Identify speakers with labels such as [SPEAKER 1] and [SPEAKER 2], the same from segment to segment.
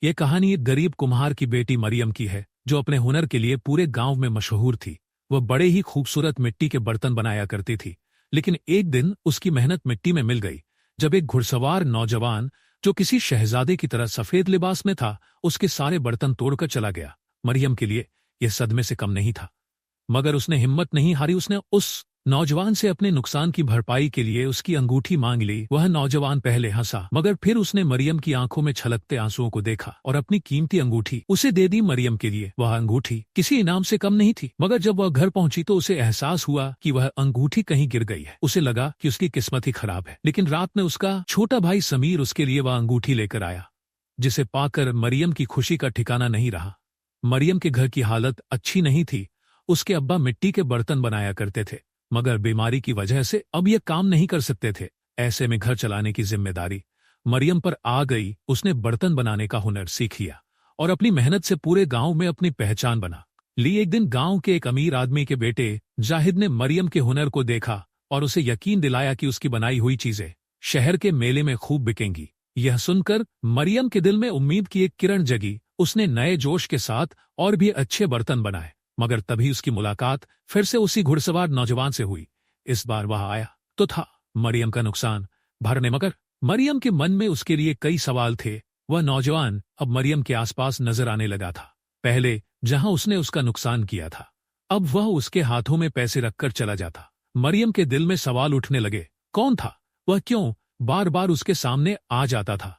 [SPEAKER 1] ये कहानी एक गरीब कुम्हार की बेटी मरियम की है, जो अपने हुनर के लिए पूरे गांव में मशहूर थी। वह बड़े ही खूबसूरत मिट्टी के बर्तन बनाया करती थी, लेकिन एक दिन उसकी मेहनत मिट्टी में मिल गई, जब एक घुड़सवार नौजवान, जो किसी शहजादे की तरह सफेद लिबास में था, उसके सारे बर्तन तोड़कर चला गया। मरियम के लिए यह सदमे से कम नहीं था, मगर उसने हिम्मत नहीं हारी। उसने उस नौजवान से अपने नुकसान की भरपाई के लिए उसकी अंगूठी मांग ली। वह नौजवान पहले हंसा, मगर फिर उसने मरियम की आंखों में छलकते आंसुओं को देखा और अपनी कीमती अंगूठी उसे दे दी। मरियम के लिए वह अंगूठी किसी इनाम से कम नहीं थी, मगर जब वह घर पहुंची तो उसे एहसास हुआ कि वह अंगूठी कहीं गिर गई है। उसे लगा कि उसकी किस्मत ही खराब है, लेकिन रात में उसका छोटा भाई समीर उसके लिए वह अंगूठी लेकर आया, जिसे पाकर मरियम की खुशी का ठिकाना नहीं रहा। मरियम के घर की हालत अच्छी नहीं थी। उसके अब्बा मिट्टी के बर्तन बनाया करते थे, मगर बीमारी की वजह से अब ये काम नहीं कर सकते थे। ऐसे में घर चलाने की जिम्मेदारी मरियम पर आ गई। उसने बर्तन बनाने का हुनर सीख लिया और अपनी मेहनत से पूरे गांव में अपनी पहचान बना ली। एक दिन गांव के एक अमीर आदमी के बेटे जाहिद ने मरियम के हुनर को देखा और उसे यकीन दिलाया कि उसकी बनाई हुई चीजें शहर के मेले में खूब बिकेंगी। यह सुनकर मरियम के दिल में उम्मीद की एक किरण जगी। उसने नए जोश के साथ और भी अच्छे बर्तन बनाए, मगर तभी उसकी मुलाकात फिर से उसी घुड़सवार नौजवान से हुई। इस बार वह आया तो था मरियम का नुकसान भरने, मगर मरियम के मन में उसके लिए कई सवाल थे। वह नौजवान अब मरियम के आसपास नजर आने लगा था। पहले जहां उसने उसका नुकसान किया था, अब वह उसके हाथों में पैसे रखकर चला जाता। मरियम के दिल में सवाल उठने लगे, कौन था वह, क्यों बार बार उसके सामने आ जाता था।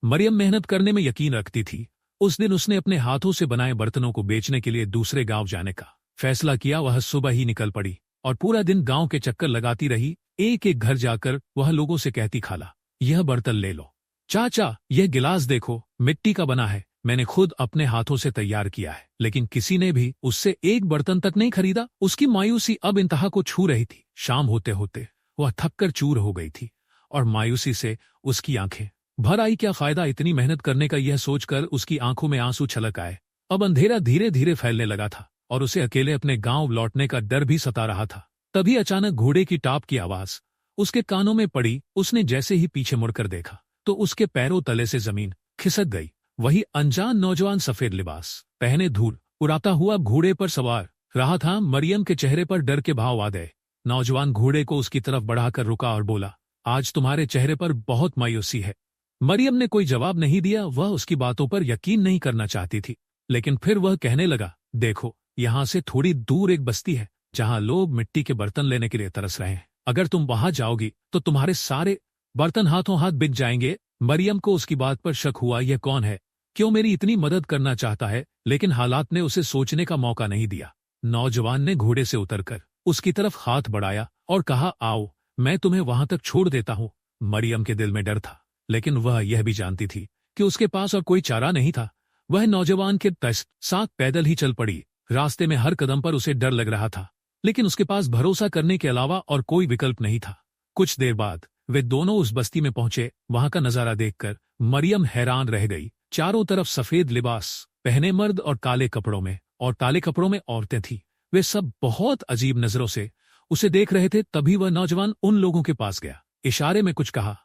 [SPEAKER 1] मरियम मेहनत करने में यकीन रखती थी। उस दिन उसने अपने हाथों से बनाए बर्तनों को बेचने के लिए दूसरे गांव जाने का फैसला किया। वह सुबह ही निकल पड़ी और पूरा दिन गांव के चक्कर लगाती रही। एक एक घर जाकर वह लोगों से कहती, खाला यह बर्तन ले लो, चाचा यह गिलास देखो, मिट्टी का बना है, मैंने खुद अपने हाथों से तैयार किया है। लेकिन किसी ने भी उससे एक बर्तन तक नहीं खरीदा। उसकी मायूसी अब इंतहा को छू रही थी। शाम होते होते वह थककर चूर हो गई थी और मायूसी से उसकी आंखें भर आई। क्या फायदा इतनी मेहनत करने का, यह सोचकर उसकी आंखों में आंसू छलक आए। अब अंधेरा धीरे धीरे फैलने लगा था और उसे अकेले अपने गांव लौटने का डर भी सता रहा था। तभी अचानक घोड़े की टाप की आवाज उसके कानों में पड़ी। उसने जैसे ही पीछे मुड़कर देखा तो उसके पैरों तले से जमीन खिसक गई। वही अनजान नौजवान सफेद लिबास पहने धूल उड़ाता हुआ घोड़े पर सवार रहा था। मरियम के चेहरे पर डर के भाव आ गए। नौजवान घोड़े को उसकी तरफ बढ़ाकर रुका और बोला, आज तुम्हारे चेहरे पर बहुत मायूसी है। मरियम ने कोई जवाब नहीं दिया। वह उसकी बातों पर यकीन नहीं करना चाहती थी, लेकिन फिर वह कहने लगा, देखो यहाँ से थोड़ी दूर एक बस्ती है जहाँ लोग मिट्टी के बर्तन लेने के लिए तरस रहे हैं। अगर तुम वहां जाओगी तो तुम्हारे सारे बर्तन हाथों हाथ बिक जाएंगे। मरियम को उसकी बात पर शक हुआ। यह कौन है, क्यों मेरी इतनी मदद करना चाहता है, लेकिन हालात ने उसे सोचने का मौका नहीं दिया। नौजवान ने घोड़े से उतरकर उसकी तरफ हाथ बढ़ाया और कहा, आओ मैं तुम्हें वहां तक छोड़ देता हूँ। मरियम के दिल में डर था, लेकिन वह यह भी जानती थी कि उसके पास और कोई चारा नहीं था। वह नौजवान के साथ पैदल ही चल पड़ी। रास्ते में हर कदम पर उसे डर लग रहा था, लेकिन उसके पास भरोसा करने के अलावा और कोई विकल्प नहीं था। कुछ देर बाद वे दोनों उस बस्ती में पहुंचे। वहां का नजारा देखकर मरियम हैरान रह गई। चारों तरफ सफेद लिबास पहने मर्द और काले कपड़ों में औरतें थीं। वे सब बहुत अजीब नजरों से उसे देख रहे थे। तभी वह नौजवान उन लोगों के पास गया, इशारे में कुछ कहा।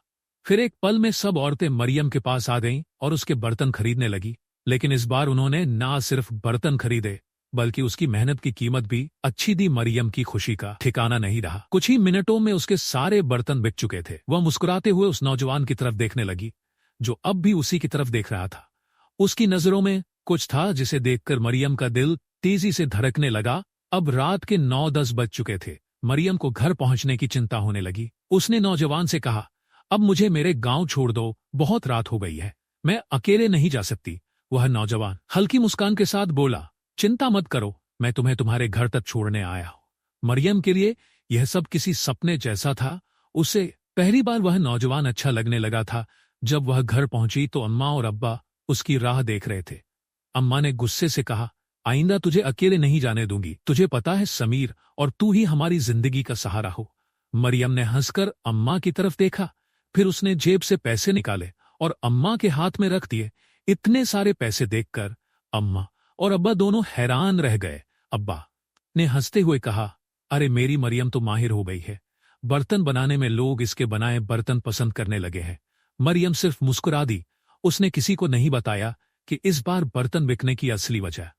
[SPEAKER 1] फिर एक पल में सब औरतें मरियम के पास आ गईं और उसके बर्तन खरीदने लगी। लेकिन इस बार उन्होंने ना सिर्फ बर्तन खरीदे, बल्कि उसकी मेहनत की कीमत भी अच्छी दी। मरियम की खुशी का ठिकाना नहीं रहा। कुछ ही मिनटों में उसके सारे बर्तन बिक चुके थे। वह मुस्कुराते हुए उस नौजवान की तरफ देखने लगी, जो अब भी उसी की तरफ देख रहा था। उसकी नजरों में कुछ था जिसे देखकर मरियम का दिल तेजी से धड़कने लगा। अब रात के 9-10 बज चुके थे। मरियम को घर पहुंचने की चिंता होने लगी। उसने नौजवान से कहा, अब मुझे मेरे गांव छोड़ दो, बहुत रात हो गई है, मैं अकेले नहीं जा सकती। वह नौजवान हल्की मुस्कान के साथ बोला, चिंता मत करो, मैं तुम्हें तुम्हारे घर तक छोड़ने आया हूं। मरियम के लिए यह सब किसी सपने जैसा था। उसे पहली बार वह नौजवान अच्छा लगने लगा था। जब वह घर पहुंची तो अम्मा और अब्बा उसकी राह देख रहे थे। अम्मा ने गुस्से से कहा, आइंदा तुझे अकेले नहीं जाने दूंगी। तुझे पता है समीर और तू ही हमारी जिंदगी का सहारा हो। मरियम ने हंसकर अम्मा की तरफ देखा, फिर उसने जेब से पैसे निकाले और अम्मा के हाथ में रख दिए। इतने सारे पैसे देखकर अम्मा और अब्बा दोनों हैरान रह गए। अब्बा ने हंसते हुए कहा, अरे मेरी मरियम तो माहिर हो गई है, बर्तन बनाने में लोग इसके बनाए बर्तन पसंद करने लगे हैं। मरियम सिर्फ मुस्कुरा दी। उसने किसी को नहीं बताया कि इस बार बर्तन बिकने की असली वजह।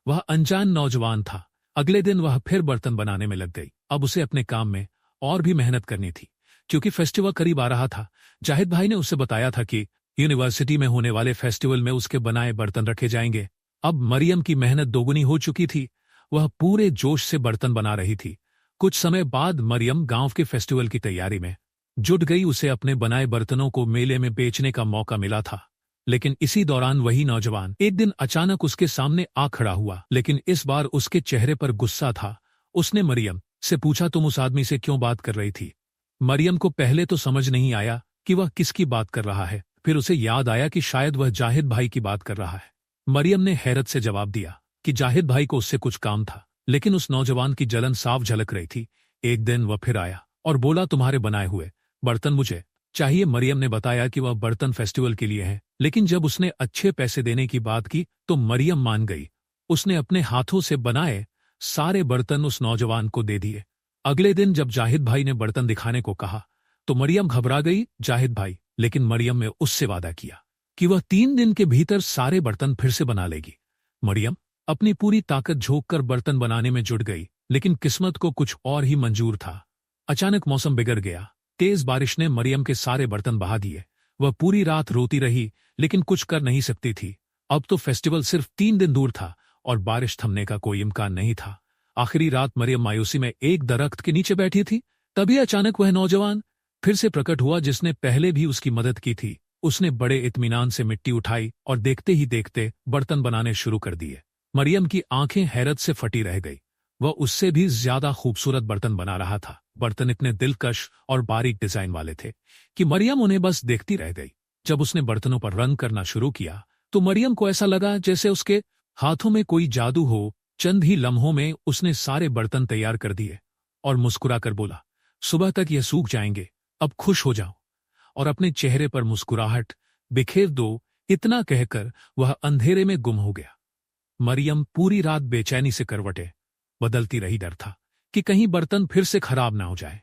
[SPEAKER 1] वह अनजान नौजवान था। अगले दिन वह फिर बर्तन बनाने में लग गई। अब उसे अपने काम में और भी मेहनत करनी थी, क्योंकि फेस्टिवल करीब आ रहा था। जाहिद भाई ने उसे बताया था कि यूनिवर्सिटी में होने वाले फेस्टिवल में उसके बनाए बर्तन रखे जाएंगे। अब मरियम की मेहनत दोगुनी हो चुकी थी। वह पूरे जोश से बर्तन बना रही थी। कुछ समय बाद मरियम गांव के फेस्टिवल की तैयारी में जुट गई। उसे अपने बनाए बर्तनों को मेले में बेचने का मौका मिला था। लेकिन इसी दौरान वही नौजवान एक दिन अचानक उसके सामने आ खड़ा हुआ, लेकिन इस बार उसके चेहरे पर गुस्सा था। उसने मरियम से पूछा, तुम उस आदमी से क्यों बात कर रही थी? मरियम को पहले तो समझ नहीं आया कि वह किसकी बात कर रहा है। फिर उसे याद आया कि शायद वह जाहिद भाई की बात कर रहा है। मरियम ने हैरत से जवाब दिया कि जाहिद भाई को उससे कुछ काम था, लेकिन उस नौजवान की जलन साफ झलक रही थी। एक दिन वह फिर आया और बोला, तुम्हारे बनाए हुए बर्तन मुझे चाहिए। मरियम ने बताया कि वह बर्तन फेस्टिवल के लिए हैं, लेकिन जब उसने अच्छे पैसे देने की बात की तो मरियम मान गई। उसने अपने हाथों से बनाए सारे बर्तन उस नौजवान को दे दिए। अगले दिन जब जाहिद भाई ने बर्तन दिखाने को कहा तो मरियम घबरा गई। जाहिद भाई, लेकिन मरियम ने उससे वादा किया कि वह 3 दिन के भीतर सारे बर्तन फिर से बना लेगी। मरियम अपनी पूरी ताकत झोंककर बर्तन बनाने में जुट गई, लेकिन किस्मत को कुछ और ही मंजूर था। अचानक मौसम बिगड़ गया। तेज बारिश ने मरियम के सारे बर्तन बहा दिए। वह पूरी रात रोती रही, लेकिन कुछ कर नहीं सकती थी। अब तो फेस्टिवल सिर्फ 3 दिन दूर था और बारिश थमने का कोई इम्कान नहीं था। आखिरी रात मरियम मायूसी में एक दरख्त के नीचे बैठी थी। तभी अचानक वह नौजवान फिर से प्रकट हुआ जिसने पहले भी उसकी मदद की थी। उसने बड़े इत्मीनान से मिट्टी उठाई और देखते ही देखते बर्तन बनाने शुरू कर दिए। मरियम की आंखें हैरत से फटी रह गई। वह उससे भी ज्यादा खूबसूरत बर्तन बना रहा था। बर्तन इतने दिलकश और बारीक डिजाइन वाले थे कि मरियम उन्हें बस देखती रह गई। जब उसने बर्तनों पर रंग करना शुरू किया तो मरियम को ऐसा लगा जैसे उसके हाथों में कोई जादू हो। चंद ही लम्हों में उसने सारे बर्तन तैयार कर दिए और मुस्कुराकर बोला, सुबह तक ये सूख जाएंगे, अब खुश हो जाओ और अपने चेहरे पर मुस्कुराहट बिखेर दो। इतना कहकर वह अंधेरे में गुम हो गया। मरियम पूरी रात बेचैनी से करवटें बदलती रही। डर था कि कहीं बर्तन फिर से खराब ना हो जाए।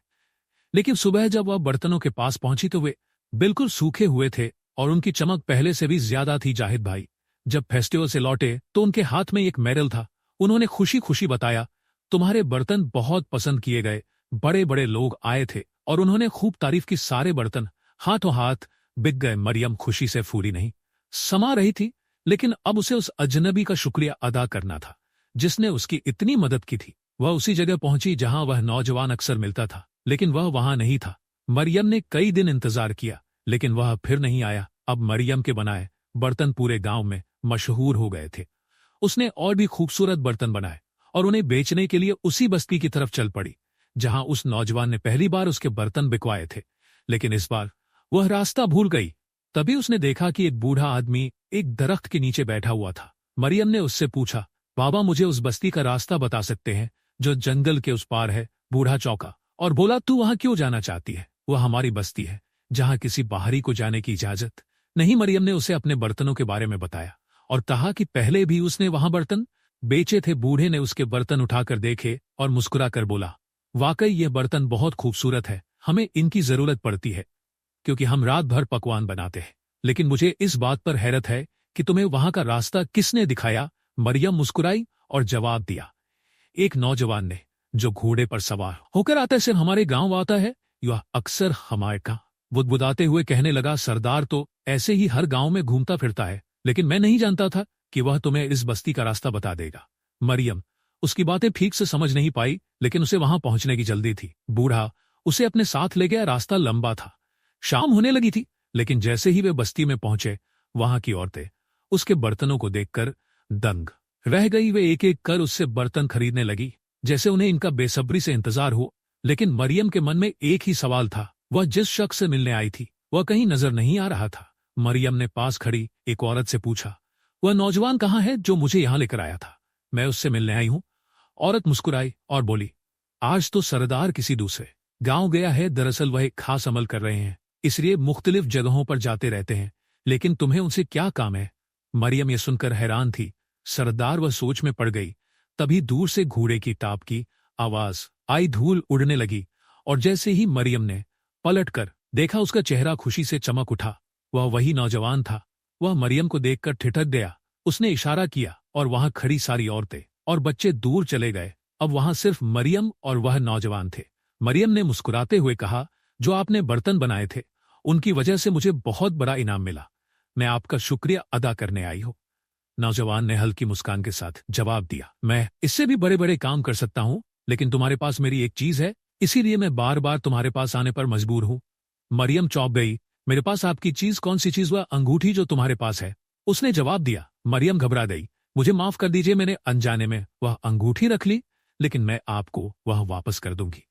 [SPEAKER 1] लेकिन सुबह जब वह बर्तनों के पास पहुंची तो वे बिल्कुल सूखे हुए थे और उनकी चमक पहले से भी ज्यादा थी। जाहिद भाई जब फेस्टिवल से लौटे तो उनके हाथ में एक मेडल था। उन्होंने खुशी खुशी बताया, तुम्हारे बर्तन बहुत पसंद किए गए। बड़े बड़े लोग आए थे और उन्होंने खूब तारीफ की। सारे बर्तन हाथों हाथ बिक गए। मरियम खुशी से फूली नहीं समा रही थी, लेकिन अब उसे उस अजनबी का शुक्रिया अदा करना था जिसने उसकी इतनी मदद की थी। वह उसी जगह पहुंची जहां वह नौजवान अक्सर मिलता था, लेकिन वह वहां नहीं था। मरियम ने कई दिन इंतजार किया, लेकिन वह फिर नहीं आया। अब मरियम के बनाए बर्तन पूरे गांव में मशहूर हो गए थे। उसने और भी खूबसूरत बर्तन बनाए और उन्हें बेचने के लिए उसी बस्ती की तरफ चल पड़ी जहां उस नौजवान ने पहली बार उसके बर्तन बिकवाए थे। लेकिन इस बार वह रास्ता भूल गई। तभी उसने देखा कि एक बूढ़ा आदमी एक दरख्त के नीचे बैठा हुआ था। मरियम ने उससे पूछा, बाबा मुझे उस बस्ती का रास्ता बता सकते हैं जो जंगल के उस पार है? बूढ़ा चौंका और बोला, तू वहां क्यों जाना चाहती है? वह हमारी बस्ती है जहां किसी बाहरी को जाने की इजाजत नहीं। मरियम ने उसे अपने बर्तनों के बारे में बताया और कहा कि पहले भी उसने वहां बर्तन बेचे थे। बूढ़े ने उसके बर्तन उठाकर देखे और मुस्कुराकर बोला, वाकई ये बर्तन बहुत खूबसूरत है। हमें इनकी जरूरत पड़ती है क्योंकि हम रात भर पकवान बनाते हैं। लेकिन मुझे इस बात पर हैरत है कि तुम्हें वहां का रास्ता किसने दिखाया? मरियम मुस्कुराई और जवाब दिया, एक नौजवान ने जो घोड़े पर सवार होकर आता है, सिर्फ हमारे गांव आता है। यह अक्सर हमारे का बुदबुदाते हुए कहने लगा, सरदार तो ऐसे ही हर गांव में घूमता फिरता है, लेकिन मैं नहीं जानता था कि वह तुम्हें इस बस्ती का रास्ता बता देगा। मरियम उसकी बातें ठीक से समझ नहीं पाई, लेकिन उसे वहां पहुंचने की जल्दी थी। बूढ़ा उसे अपने साथ ले गया। रास्ता लंबा था, शाम होने लगी थी, लेकिन जैसे ही वे बस्ती में पहुंचे वहां की औरतें उसके बर्तनों को देखकर दंग रह गई। वे एक एक कर उससे बर्तन खरीदने लगी जैसे उन्हें इनका बेसब्री से इंतजार हो। लेकिन मरियम के मन में एक ही सवाल था, वह जिस शख्स से मिलने आई थी वह कहीं नजर नहीं आ रहा था। मरियम ने पास खड़ी एक औरत से पूछा, वह नौजवान कहाँ है जो मुझे यहां लेकर आया था? मैं उससे मिलने आई हूं। औरत मुस्कुराई और बोली, आज तो सरदार किसी दूसरे गांव गया है। दरअसल वह एक खास अमल कर रहे हैं, इसलिए मुख्तलिफ जगहों पर जाते रहते हैं। लेकिन तुम्हें उनसे क्या काम है? मरियम ये सुनकर हैरान थी। सरदार वह सोच में पड़ गई। तभी दूर से घोड़े की टाप की आवाज आई, धूल उड़ने लगी और जैसे ही मरियम ने पलटकर देखा उसका चेहरा खुशी से चमक उठा। वह वही नौजवान था वह मरियम को देखकर ठिठक गया। उसने इशारा किया और वहां खड़ी सारी औरतें और बच्चे दूर चले गए। अब वहां सिर्फ मरियम और वह नौजवान थे। मरियम ने मुस्कुराते हुए कहा, जो आपने बर्तन बनाए थे उनकी वजह से मुझे बहुत बड़ा इनाम मिला। मैं आपका शुक्रिया अदा करने आई हूं। नौजवान ने हल्की मुस्कान के साथ जवाब दिया, मैं इससे भी बड़े बड़े काम कर सकता हूं, लेकिन तुम्हारे पास मेरी एक चीज है, इसीलिए मैं बार बार तुम्हारे पास आने पर मजबूर हूं। मरियम चौंक गई। मेरे पास आपकी चीज? कौन सी चीज? वह अंगूठी जो तुम्हारे पास है, उसने जवाब दिया। मरियम घबरा गई। मुझे माफ कर दीजिए, मैंने अनजाने में वह अंगूठी रख ली, लेकिन मैं आपको वह वापस कर दूंगी।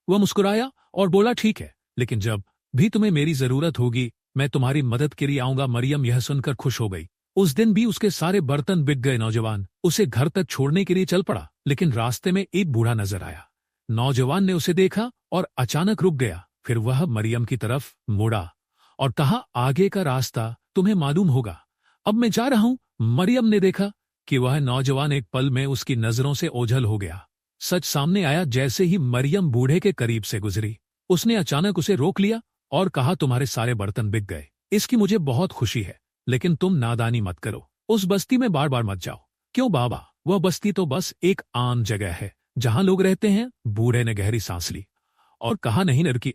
[SPEAKER 1] वह मुस्कुराया और बोला, ठीक है, लेकिन जब भी तुम्हें मेरी जरूरत होगी मैं तुम्हारी मदद के लिए आऊंगा। मरियम यह सुनकर खुश हो गई। उस दिन भी उसके सारे बर्तन बिक गए। नौजवान उसे घर तक छोड़ने के लिए चल पड़ा, लेकिन रास्ते में एक बूढ़ा नजर आया। नौजवान ने उसे देखा और अचानक रुक गया। फिर वह मरियम की तरफ मुड़ा और कहा, आगे का रास्ता तुम्हें मालूम होगा, अब मैं जा रहा हूं। मरियम ने देखा कि वह नौजवान एक पल में उसकी नजरों से ओझल हो गया। सच सामने आया। जैसे ही मरियम बूढ़े के करीब से गुजरी, उसने अचानक उसे रोक लिया और कहा, तुम्हारे सारे बर्तन बिक गए, इसकी मुझे बहुत खुशी है, लेकिन तुम नादानी मत करो, उस बस्ती में बार बार मत जाओ। क्यों बाबा? वह बस्ती तो बस एक आम जगह है जहां लोग रहते हैं। बूढ़े ने गहरी सांस ली और कहा, नहीं लड़की,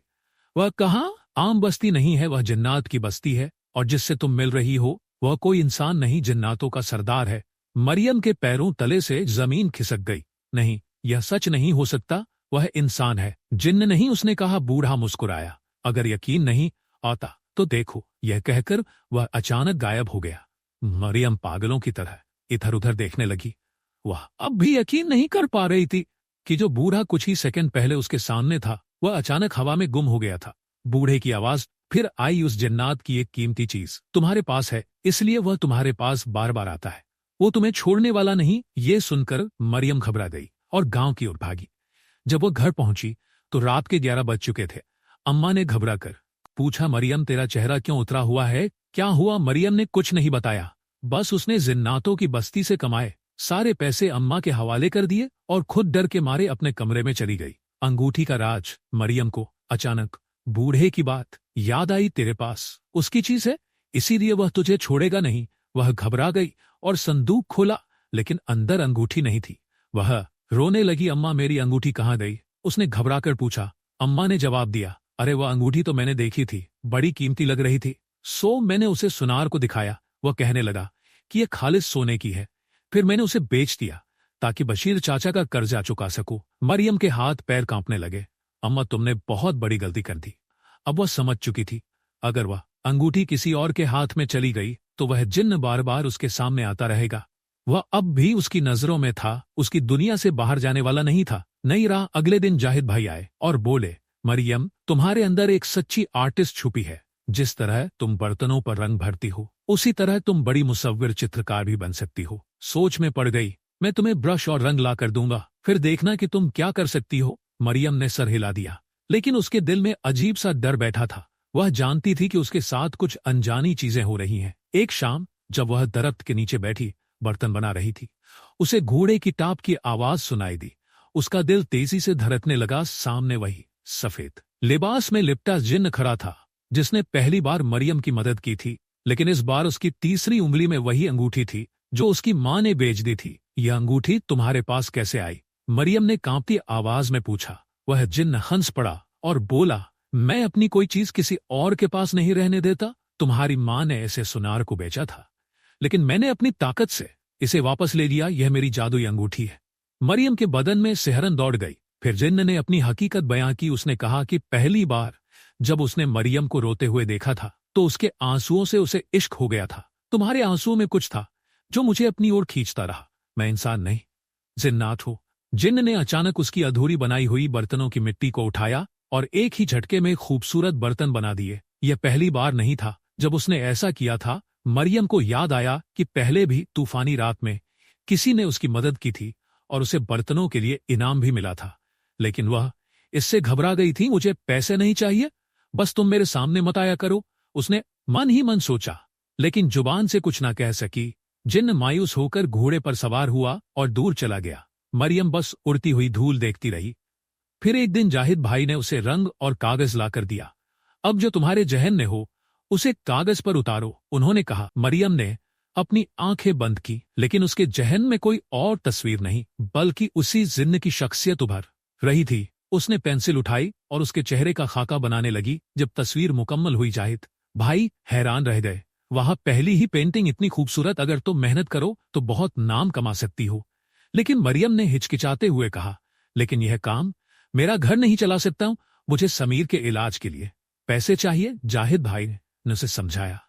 [SPEAKER 1] वह कहा आम बस्ती नहीं है, वह जिन्नात की बस्ती है, और जिससे तुम मिल रही हो वह कोई इंसान नहीं, जिन्नातों का सरदार है। मरियम के पैरों तले से जमीन खिसक गई। नहीं, यह सच नहीं हो सकता, वह इंसान है, जिन्न नहीं, उसने कहा। बूढ़ा मुस्कुराया। अगर यकीन नहीं आता तो देखो। यह कहकर वह अचानक गायब हो गया। मरियम पागलों की तरह इधर उधर देखने लगी। वह अब भी यकीन नहीं कर पा रही थी कि जो बूढ़ा कुछ ही सेकंड पहले उसके सामने था वह अचानक हवा में गुम हो गया था। बूढ़े की आवाज फिर आई, उस जन्नात की एक कीमती चीज तुम्हारे पास है, इसलिए वह तुम्हारे पास बार बार आता है, वो तुम्हें छोड़ने वाला नहीं। ये सुनकर मरियम घबरा गई और गांव की ओर भागी। जब वो घर पहुंची तो रात के 11 बज चुके थे। अम्मा ने घबरा कर पूछा, मरियम तेरा चेहरा क्यों उतरा हुआ है, क्या हुआ? मरियम ने कुछ नहीं बताया, बस उसने जिन्नातों की बस्ती से कमाए सारे पैसे अम्मा के हवाले कर दिए और खुद डर के मारे अपने कमरे में चली गई। अंगूठी का राज। मरियम को अचानक बूढ़े की बात याद आई, तेरे पास उसकी चीज है, इसीलिए वह तुझे छोड़ेगा नहीं। वह घबरा गई और संदूक खोला, लेकिन अंदर अंगूठी नहीं थी। वह रोने लगी। अम्मा मेरी अंगूठी कहाँ गई? उसने घबराकर पूछा। अम्मा ने जवाब दिया, अरे वह अंगूठी तो मैंने देखी थी, बड़ी कीमती लग रही थी, सो मैंने उसे सुनार को दिखाया। वह कहने लगा कि यह खालिस सोने की है, फिर मैंने उसे बेच दिया ताकि बशीर चाचा का कर्जा चुका सकूं। मरियम के हाथ पैर कांपने लगे। अम्मा तुमने बहुत बड़ी गलती कर दी। अब वह समझ चुकी थी, अगर वह अंगूठी किसी और के हाथ में चली गई तो वह जिन्न बार बार उसके सामने आता रहेगा। वह अब भी उसकी नजरों में था, उसकी दुनिया से बाहर जाने वाला नहीं था। नई राह। अगले दिन जाहिद भाई आए और बोले, मरियम तुम्हारे अंदर एक सच्ची आर्टिस्ट छुपी है। जिस तरह तुम बर्तनों पर रंग भरती हो उसी तरह तुम बड़ी मुसव्विर चित्रकार भी बन सकती हो। सोच में पड़ गई। मैं तुम्हें ब्रश और रंग ला कर दूंगा, फिर देखना कि तुम क्या कर सकती हो। मरियम ने सर हिला दिया, लेकिन उसके दिल में अजीब सा डर बैठा था। वह जानती थी कि उसके साथ कुछ अनजानी चीजें हो रही हैं। एक शाम जब वह दरख्त के नीचे बैठी बर्तन बना रही थी, उसे घोड़े की टाप की आवाज सुनाई दी। उसका दिल तेजी से धड़कने लगा। सामने वही सफेद लिबास में लिपटा जिन्न खड़ा था जिसने पहली बार मरियम की मदद की थी, लेकिन इस बार उसकी तीसरी उंगली में वही अंगूठी थी जो उसकी मां ने बेच दी थी। यह अंगूठी तुम्हारे पास कैसे आई? मरियम ने कांपती आवाज में पूछा। वह जिन्न हंस पड़ा और बोला, मैं अपनी कोई चीज किसी और के पास नहीं रहने देता। तुम्हारी मां ने ऐसे सुनार को बेचा था, लेकिन मैंने अपनी ताकत से इसे वापस ले लिया। यह मेरी जादुई अंगूठी है। मरियम के बदन में सिहरन दौड़ गई। फिर जिन्न ने अपनी हकीकत बयां की। उसने कहा कि पहली बार जब उसने मरियम को रोते हुए देखा था तो उसके आंसुओं से उसे इश्क हो गया था। तुम्हारे आंसुओं में कुछ था जो मुझे अपनी ओर खींचता रहा। मैं इंसान नहीं, जिन्नात हूं। जिन्न ने अचानक उसकी अधूरी बनाई हुई बर्तनों की मिट्टी को उठाया और एक ही झटके में खूबसूरत बर्तन बना दिए। यह पहली बार नहीं था जब उसने ऐसा किया था। मरियम को याद आया कि पहले भी तूफानी रात में किसी ने उसकी मदद की थी और उसे बर्तनों के लिए इनाम भी मिला था, लेकिन वह इससे घबरा गई थी। मुझे पैसे नहीं चाहिए, बस तुम मेरे सामने मत आया करो, उसने मन ही मन सोचा, लेकिन जुबान से कुछ ना कह सकी। जिन्न मायूस होकर घोड़े पर सवार हुआ और दूर चला गया। मरियम बस उड़ती हुई धूल देखती रही। फिर एक दिन जाहिद भाई ने उसे रंग और कागज लाकर दिया। अब जो तुम्हारे जहन में हो उसे कागज पर उतारो, उन्होंने कहा। मरियम ने अपनी आंखें बंद की, लेकिन उसके जहन में कोई और तस्वीर नहीं बल्कि उसी जिन्न की शख्सियत उभर रही थी। उसने पेंसिल उठाई और उसके चेहरे का खाका बनाने लगी। जब तस्वीर मुकम्मल हुई, जाहिद भाई हैरान रह गए। वहां पहली ही पेंटिंग इतनी खूबसूरत, अगर तुम मेहनत करो तो बहुत नाम कमा सकती हो। लेकिन मरियम ने हिचकिचाते हुए कहा, लेकिन यह काम मेरा घर नहीं चला सकता हूं, मुझे समीर के इलाज के लिए पैसे चाहिए। जाहिद भाई ने उसे समझाया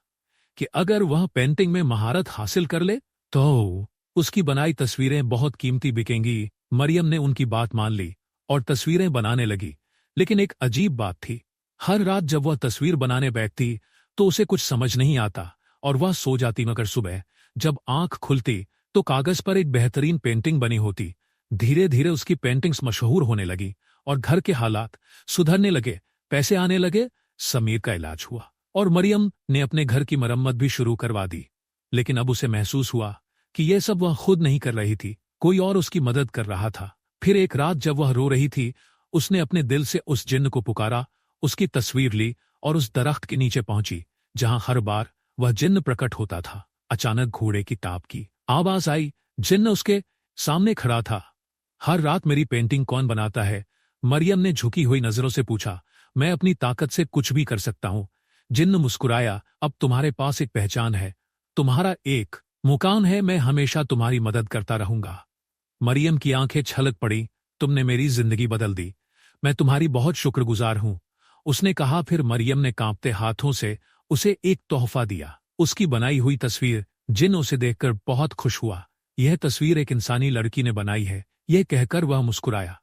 [SPEAKER 1] कि अगर वह पेंटिंग में महारत हासिल कर ले तो उसकी बनाई तस्वीरें बहुत कीमती बिकेंगी। मरियम ने उनकी बात मान ली और तस्वीरें बनाने लगी। लेकिन एक अजीब बात थी, हर रात जब वह तस्वीर बनाने बैठती तो उसे कुछ समझ नहीं आता और वह सो जाती, मगर सुबह जब आंख खुलती तो कागज पर एक बेहतरीन पेंटिंग बनी होती। धीरे धीरे उसकी पेंटिंग्स मशहूर होने लगी और घर के हालात सुधरने लगे, पैसे आने लगे। समीर का इलाज हुआ और मरियम ने अपने घर की मरम्मत भी शुरू करवा दी। लेकिन अब उसे महसूस हुआ कि यह सब वह खुद नहीं कर रही थी, कोई और उसकी मदद कर रहा था। फिर एक रात जब वह रो रही थी, उसने अपने दिल से उस जिन्न को पुकारा, उसकी तस्वीर ली और उस दरख्त के नीचे पहुंची जहां हर बार वह जिन्न प्रकट होता था। अचानक घोड़े की टाप की आवाज आई। जिन्न उसके सामने खड़ा था। हर रात मेरी पेंटिंग कौन बनाता है? मरियम ने झुकी हुई नजरों से पूछा। मैं अपनी ताकत से कुछ भी कर सकता हूं। जिन्न मुस्कुराया, अब तुम्हारे पास एक पहचान है, तुम्हारा एक मुकाम है, मैं हमेशा तुम्हारी मदद करता रहूंगा। मरियम की आंखें छलक पड़ी। तुमने मेरी जिंदगी बदल दी, मैं तुम्हारी बहुत शुक्रगुजार हूं, उसने कहा। फिर मरियम ने कांपते हाथों से उसे एक तोहफा दिया, उसकी बनाई हुई तस्वीर। जिन्न उसे देखकर बहुत खुश हुआ। यह तस्वीर एक इंसानी लड़की ने बनाई है, यह कहकर वह मुस्कुराया।